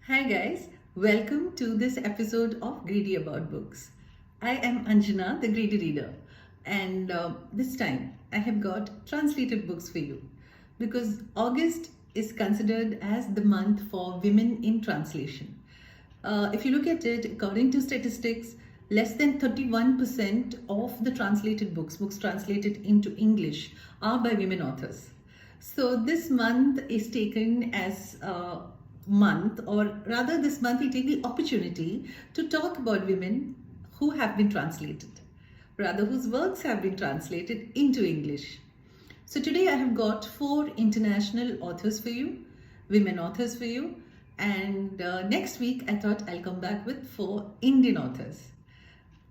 Hi guys, welcome to this episode of Greedy About Books. I am Anjana, the Greedy Reader, and this time I have got translated books for you because August is considered as the month for women in translation. If you look at it, according to statistics, less than 31% of the translated books translated into English, are by women authors. So this month is taken as a month, or rather, this month we take the opportunity to talk about women who have been translated, rather, whose works have been translated into English. So today I have got four international authors for you, women authors for you, and next week I thought I'll come back with four Indian authors.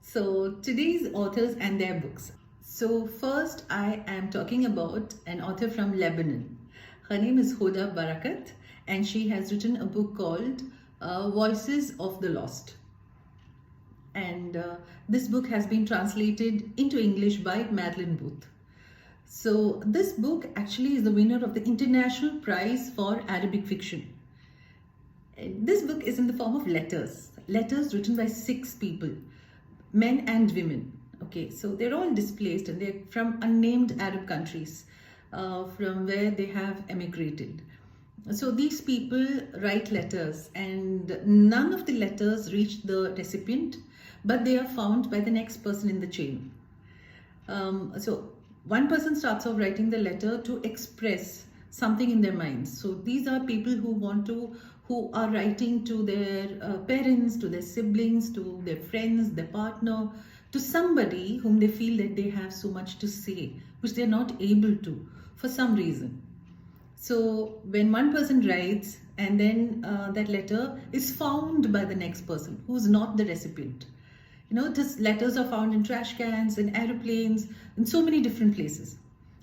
So today's authors and their books. So first I am talking about an author from Lebanon. Her name is Hoda Barakat and she has written a book called Voices of the Lost. And this book has been translated into English by Madeline Booth. So this book actually is the winner of the International Prize for Arabic Fiction. This book is in the form of letters written by 6 people, men and women. Okay, so they're all displaced and they're from unnamed Arab countries from where they have emigrated. So these people write letters and none of the letters reach the recipient, but they are found by the next person in the chain. So one person starts off writing the letter to express something in their minds. So these are people who are writing to their parents, to their siblings, to their friends, their partner, to somebody whom they feel that they have so much to say, which they're not able to for some reason. So when one person writes and then that letter is found by the next person who's not the recipient. You know, these letters are found in trash cans, in aeroplanes, in so many different places.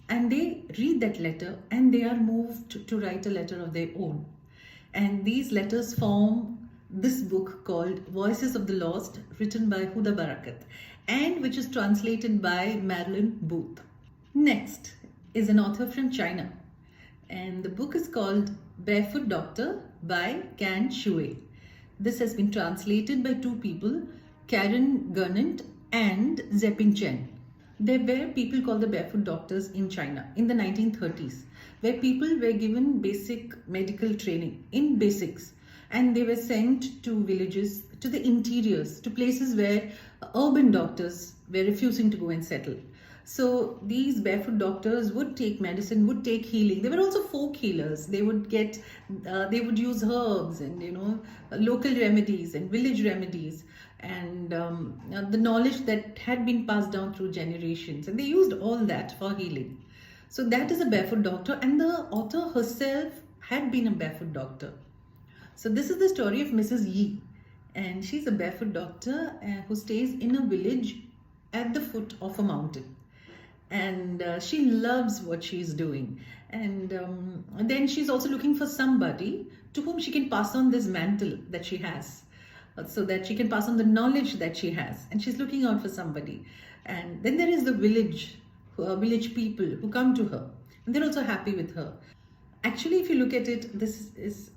And they read that letter and they are moved to write a letter of their own. And these letters form this book called Voices of the Lost, written by Hoda Barakat and which is translated by Madeline Booth. Next is an author from China and the book is called Barefoot Doctor by Can Shui. This has been translated by 2 people, Karen Gernandt and Zeping Chen. There were people called the barefoot doctors in China in the 1930s, where people were given basic medical training in basics and they were sent to villages, to the interiors, to places where urban doctors were refusing to go and settle. So these barefoot doctors would take medicine, would take healing. They were also folk healers. They would use herbs and local remedies and village remedies and the knowledge that had been passed down through generations, and they used all that for healing. So that is a barefoot doctor, and the author herself had been a barefoot doctor. So this is the story of Mrs. Yi, and she's a barefoot doctor who stays in a village at the foot of a mountain. And she loves what she's doing, and then she's also looking for somebody to whom she can pass on this mantle that she has, so that she can pass on the knowledge that she has, and she's looking out for somebody. And then there is the village people who come to her and they're also happy with her. Actually, if you look at it, this is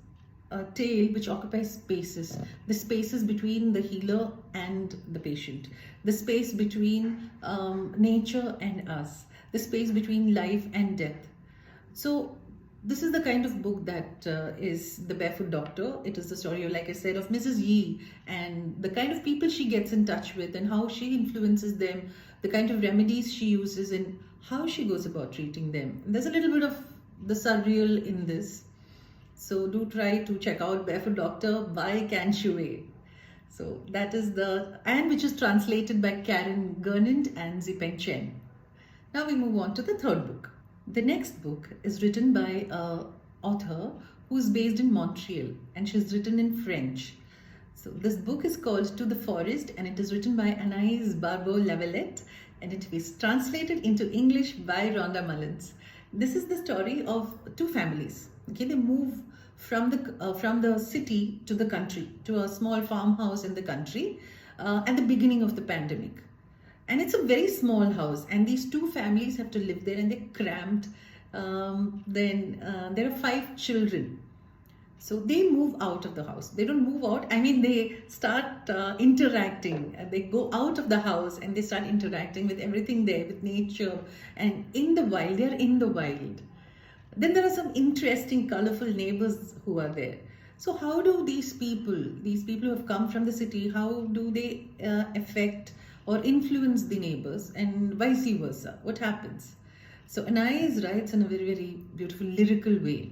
a tale which occupies spaces, the spaces between the healer and the patient, the space between nature and us, the space between life and death. So this is the kind of book that is The Barefoot Doctor. It is the story, like I said, of Mrs. Yi and the kind of people she gets in touch with and how she influences them, the kind of remedies she uses and how she goes about treating them. And there's a little bit of the surreal in this. So do try to check out Barefoot Doctor by Can Shui. So that is which is translated by Karen Gernandt and Zeping Chen. Now we move on to the third book. The next book is written by an author who is based in Montreal and she's written in French. So this book is called To the Forest and it is written by Anaïs Barbeau-Lavalette and it is translated into English by Rhonda Mullins. This is the story of 2 families. Okay, they move from the city to the country, to a small farmhouse in the country at the beginning of the pandemic. And it's a very small house and these 2 families have to live there and they're cramped. Then there are 5 children So they move out of the house. They don't move out. I mean, they start interacting. They go out of the house and they start interacting with everything there, with nature and in the wild. They are in the wild. Then there are some interesting, colorful neighbors who are there. So how do these people who have come from the city, how do they affect or influence the neighbors, and vice versa? What happens? So Anais writes in a very, very beautiful lyrical way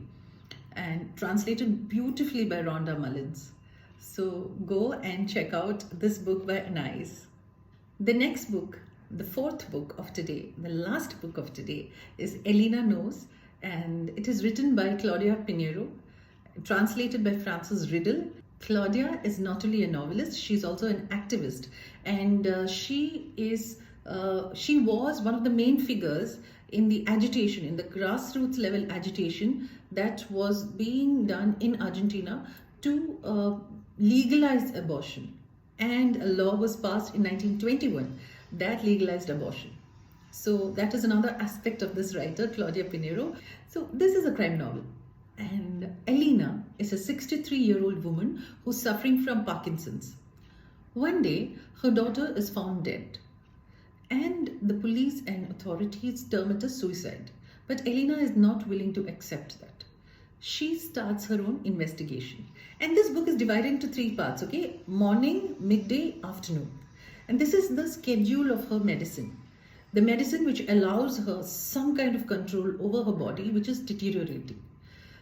and translated beautifully by Rhonda Mullins. So go and check out this book by Anais. The next book, the fourth book of today, the last book of today, is Elena Knows, and it is written by Claudia Pinero, translated by Frances Riddle. Claudia is not only a novelist, she's also an activist, and she was one of the main figures in the agitation, in the grassroots level agitation that was being done in Argentina to legalize abortion. And a law was passed in 1921 that legalized abortion. So that is another aspect of this writer, Claudia Pinero. So this is a crime novel. And Elena is a 63-year-old woman who's suffering from Parkinson's. One day, her daughter is found dead, and the police and authorities term it as suicide. But Elena is not willing to accept that. She starts her own investigation. And this book is divided into 3 parts, okay? Morning, midday, afternoon. And this is the schedule of her medicine. The medicine which allows her some kind of control over her body, which is deteriorating.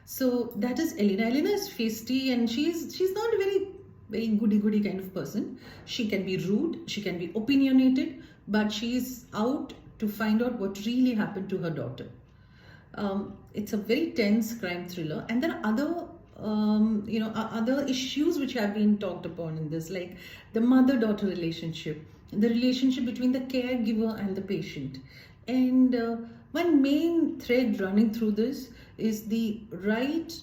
So that is Elena. Elena is feisty, and she's not a very goody-goody kind of person. She can be rude, she can be opinionated, but she's out to find out what really happened to her daughter. It's a very tense crime thriller, and there are other issues which have been talked upon in this, like the mother-daughter relationship, the relationship between the caregiver and the patient. And one main thread running through this is the right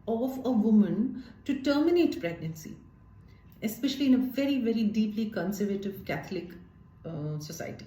of a woman to terminate pregnancy, especially in a very, very deeply conservative Catholic society.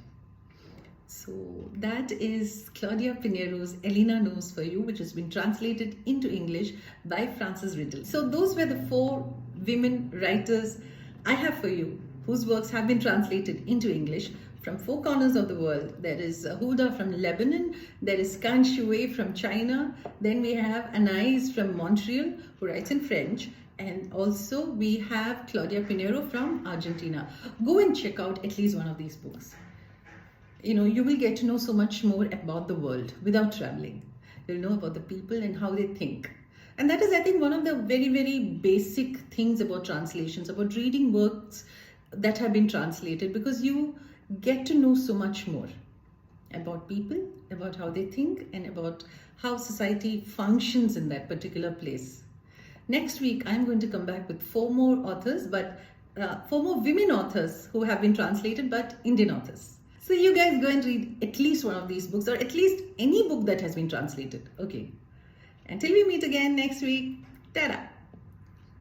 So that is Claudia Pinero's Elena Knows for You, which has been translated into English by Frances Riddle. So those were the 4 women writers I have for you, whose works have been translated into English from 4 corners of the world. There is Hoda from Lebanon, there is Kan Shui from China, then we have Anais from Montreal, who writes in French, and also we have Claudia Pinero from Argentina. Go and check out at least one of these books. You will get to know so much more about the world without traveling. You'll know about the people and how they think. And that is, I think, one of the very, very basic things about translations, about reading works that have been translated, because you get to know so much more about people, about how they think, and about how society functions in that particular place. Next week, I'm going to come back with 4 more authors, but 4 more women authors who have been translated, but Indian authors. So you guys go and read at least one of these books, or at least any book that has been translated. Okay. Until we meet again next week, ta-da!